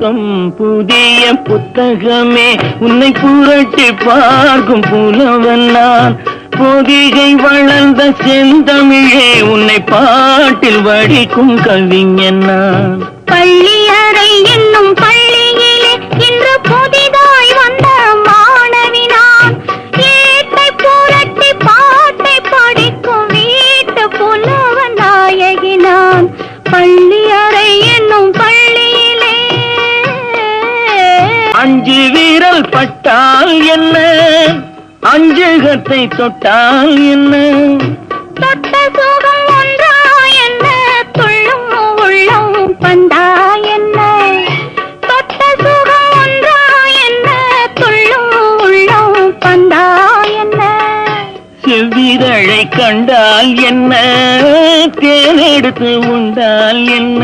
புத்தம் புதிய புத்தகமே உன்னை புரட்டி பார்க்கும் புலவன் நான். பொதிகை வளர்ந்த செந்தமிழே உன்னை பாட்டில் வடிக்கும் கவிஞன் நான். பள்ளியறை என்னும் பள்ளியிலே இன்று புதிதாய் வந்த மாணவி நான். ஏட்டை புரட்டி பாட்டை படிக்கும் வீட்டு புலவன் நாயகி நான். பள்ளியறை என்னும் பள்ளியிலே அஞ்சு வீரல் பட்டால் என்ன, அஞ்சுகத்தை தொட்டால் என்ன, தொட்ட சுகம் ஒன்றா என்ன, துள்ளும் உள்ளம் பந்தா என்ன. தொட்ட சுகம் ஒன்றா என்ன, துள்ளும் உள்ளம் பந்தா என்ன. செவ்விதழை கண்டால் என்ன, தேனெடுத்து உண்டால் என்ன.